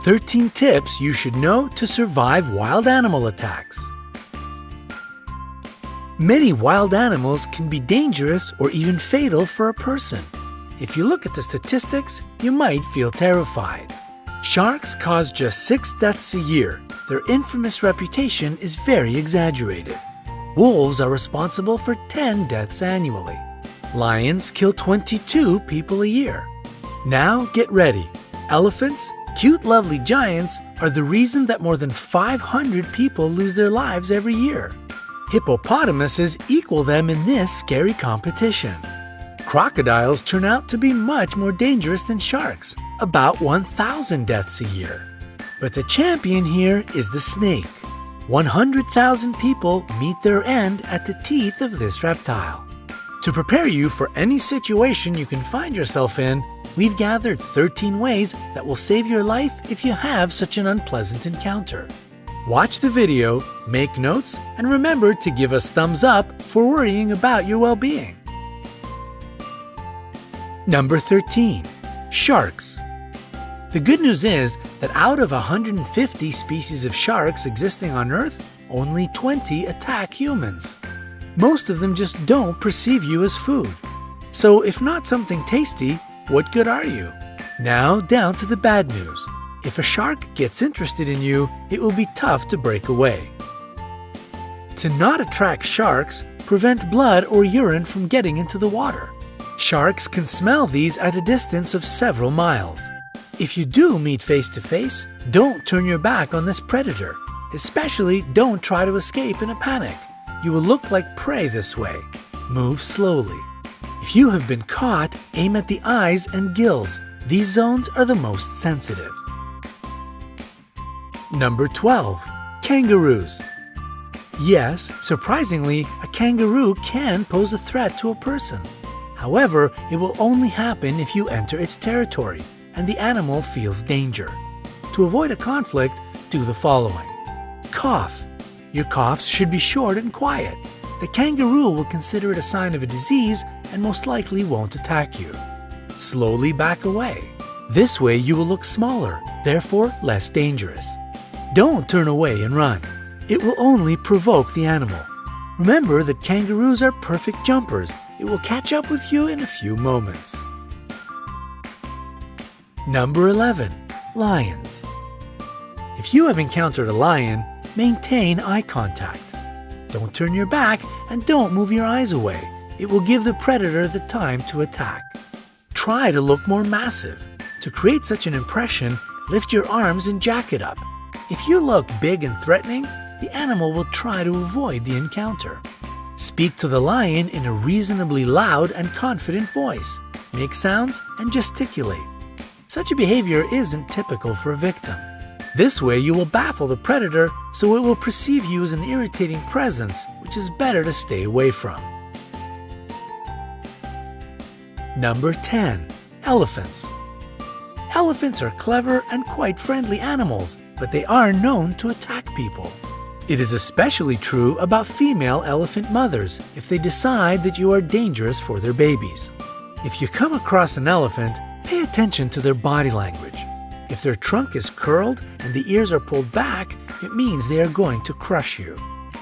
13 tips you should know to survive wild animal attacks. Many wild animals can be dangerous or even fatal for a person. If you look at the statistics, you might feel terrified. Sharks cause just 6 deaths a year. Their infamous reputation is very exaggerated. Wolves are responsible for 10 deaths annually. Lions kill 22 people a year. Now get ready. Elephants, cute lovely giants, are the reason that more than 500 people lose their lives every year. Hippopotamuses equal them in this scary competition. Crocodiles turn out to be much more dangerous than sharks, about 1,000 deaths a year. But the champion here is the snake. 100,000 people meet their end at the teeth of this reptile. To prepare you for any situation you can find yourself in, we've gathered 13 ways that will save your life if you have such an unpleasant encounter. Watch the video, make notes, and remember to give us thumbs up for worrying about your well-being. Number 13. Sharks. The good news is that out of 150 species of sharks existing on Earth, only 20 attack humans. Most of them just don't perceive you as food. So if not something tasty, what good are you? Now down to the bad news. If a shark gets interested in you, it will be tough to break away. To not attract sharks, prevent blood or urine from getting into the water. Sharks can smell these at a distance of several miles. If you do meet face to face, don't turn your back on this predator. Especially don't try to escape in a panic. You will look like prey this way. Move slowly. If you have been caught, aim at the eyes and gills. These zones are the most sensitive. Number 12. Kangaroos. Yes, surprisingly, a kangaroo can pose a threat to a person. However, it will only happen if you enter its territory and the animal feels danger. To avoid a conflict, do the following. Cough. Your coughs should be short and quiet. The kangaroo will consider it a sign of a disease and most likely won't attack you. Slowly back away. This way you will look smaller, therefore less dangerous. Don't turn away and run. It will only provoke the animal. Remember that kangaroos are perfect jumpers. It will catch up with you in a few moments. Number 11. Lions. If you have encountered a lion, maintain eye contact. Don't turn your back and don't move your eyes away. It will give the predator the time to attack. Try to look more massive. To create such an impression, lift your arms and jack it up. If you look big and threatening, the animal will try to avoid the encounter. Speak to the lion in a reasonably loud and confident voice. Make sounds and gesticulate. Such a behavior isn't typical for a victim. This way you will baffle the predator, so it will perceive you as an irritating presence, which is better to stay away from. Number 10. Elephants. Elephants are clever and quite friendly animals, but they are known to attack people. It is especially true about female elephant mothers if they decide that you are dangerous for their babies. If you come across an elephant, pay attention to their body language. If their trunk is curled and the ears are pulled back, it means they are going to crush you.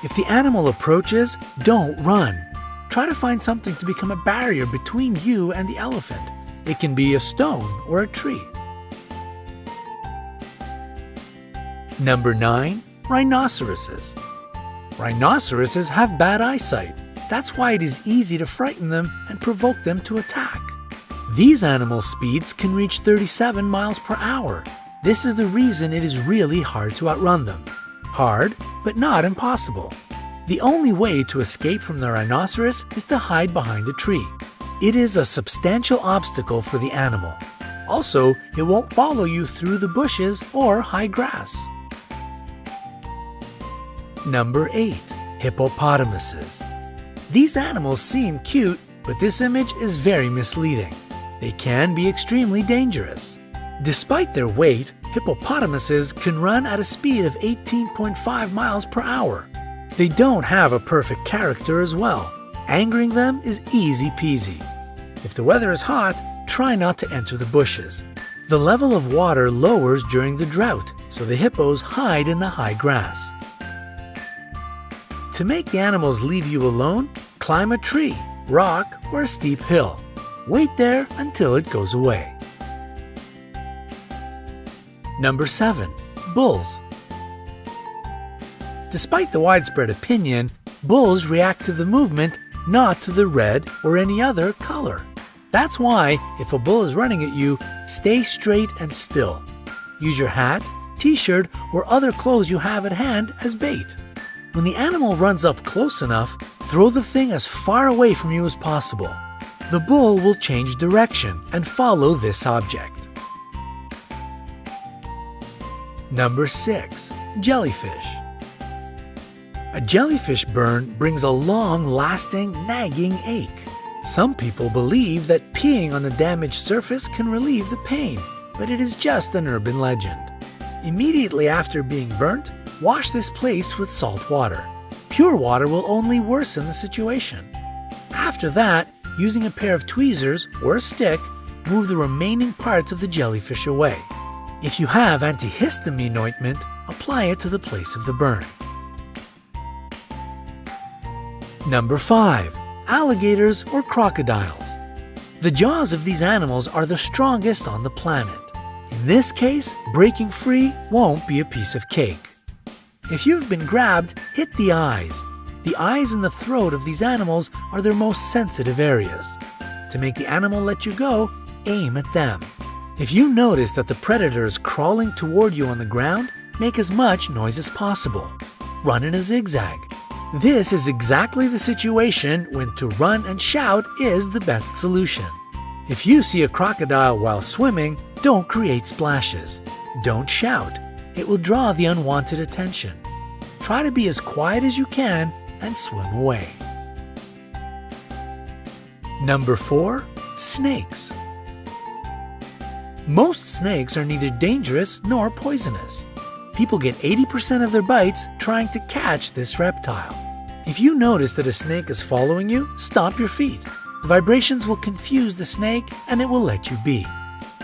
If the animal approaches, don't run. Try to find something to become a barrier between you and the elephant. It can be a stone or a tree. Number 9. Rhinoceroses. Rhinoceroses have bad eyesight. That's why it is easy to frighten them and provoke them to attack. These animal speeds can reach 37 miles per hour. This is the reason it is really hard to outrun them. Hard, but not impossible. The only way to escape from the rhinoceros is to hide behind a tree. It is a substantial obstacle for the animal. Also, it won't follow you through the bushes or high grass. Number 8. Hippopotamuses. These animals seem cute, but this image is very misleading. They can be extremely dangerous. Despite their weight, hippopotamuses can run at a speed of 18.5 miles per hour. They don't have a perfect character as well. Angering them is easy peasy. If the weather is hot, try not to enter the bushes. The level of water lowers during the drought, so the hippos hide in the high grass. To make the animals leave you alone, climb a tree, rock, or a steep hill. Wait there until it goes away. Number 7. Bulls. Despite the widespread opinion, bulls react to the movement, not to the red or any other color. That's why, if a bull is running at you, stay straight and still. Use your hat, t-shirt, or other clothes you have at hand as bait. When the animal runs up close enough, throw the thing as far away from you as possible. The bull will change direction and follow this object. Number 6. Jellyfish. A jellyfish burn brings a long-lasting, nagging ache. Some people believe that peeing on the damaged surface can relieve the pain, but it is just an urban legend. Immediately after being burnt, wash this place with salt water. Pure water will only worsen the situation. After that, using a pair of tweezers or a stick, move the remaining parts of the jellyfish away. If you have antihistamine ointment, apply it to the place of the burn. Number 5. Alligators or crocodiles. The jaws of these animals are the strongest on the planet. In this case, breaking free won't be a piece of cake. If you've been grabbed, hit the eyes. The eyes and the throat of these animals are their most sensitive areas. To make the animal let you go, aim at them. If you notice that the predator is crawling toward you on the ground, make as much noise as possible. Run in a zigzag. This is exactly the situation when to run and shout is the best solution. If you see a crocodile while swimming, don't create splashes. Don't shout. It will draw the unwanted attention. Try to be as quiet as you can and swim away. Number 4. Snakes. Most snakes are neither dangerous nor poisonous. People get 80% of their bites trying to catch this reptile. If you notice that a snake is following you, stomp your feet. The vibrations will confuse the snake and it will let you be.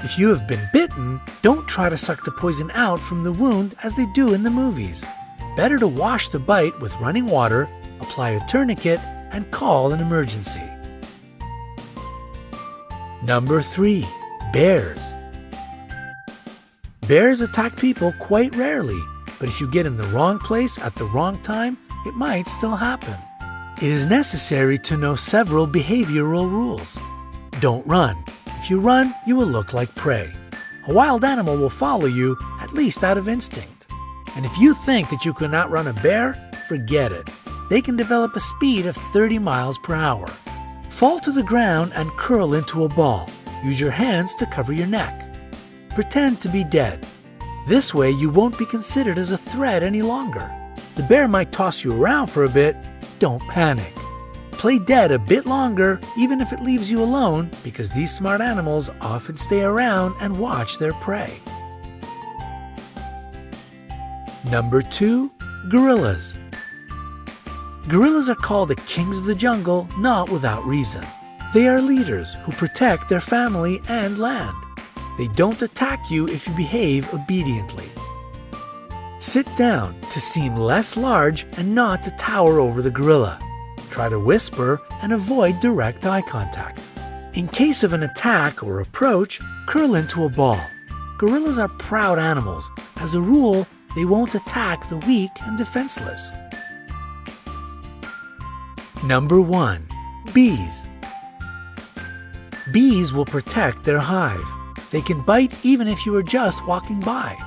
If you have been bitten, don't try to suck the poison out from the wound as they do in the movies. Better to wash the bite with running water, apply a tourniquet, and call an emergency. Number 3. Bears. Bears attack people quite rarely, but if you get in the wrong place at the wrong time, it might still happen. It is necessary to know several behavioral rules. Don't run. If you run, you will look like prey. A wild animal will follow you, at least out of instinct. And if you think that you can outrun a bear, forget it. They can develop a speed of 30 miles per hour. Fall to the ground and curl into a ball. Use your hands to cover your neck. Pretend to be dead. This way you won't be considered as a threat any longer. The bear might toss you around for a bit. Don't panic. Play dead a bit longer, even if it leaves you alone, because these smart animals often stay around and watch their prey. Number 2. Gorillas. Gorillas are called the kings of the jungle not without reason. They are leaders who protect their family and land. They don't attack you if you behave obediently. Sit down to seem less large and not to tower over the gorilla. Try to whisper and avoid direct eye contact. In case of an attack or approach, curl into a ball. Gorillas are proud animals. As a rule, they won't attack the weak and defenseless. Number 1. Bees. Bees will protect their hive. They can bite even if you are just walking by.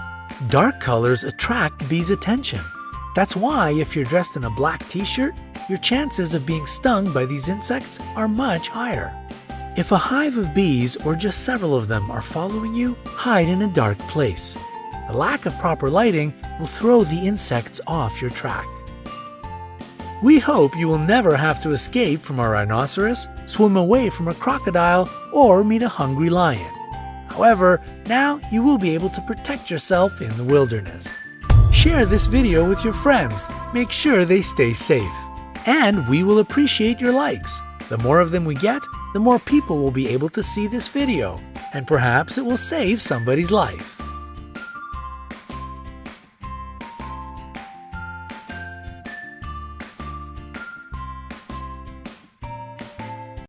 Dark colors attract bees' attention. That's why if you're dressed in a black t-shirt, your chances of being stung by these insects are much higher. If a hive of bees or just several of them are following you, hide in a dark place. The lack of proper lighting will throw the insects off your track. We hope you will never have to escape from a rhinoceros, swim away from a crocodile, or meet a hungry lion. However, now you will be able to protect yourself in the wilderness. Share this video with your friends. Make sure they stay safe. And we will appreciate your likes. The more of them we get, the more people will be able to see this video. and perhaps it will save somebody's life.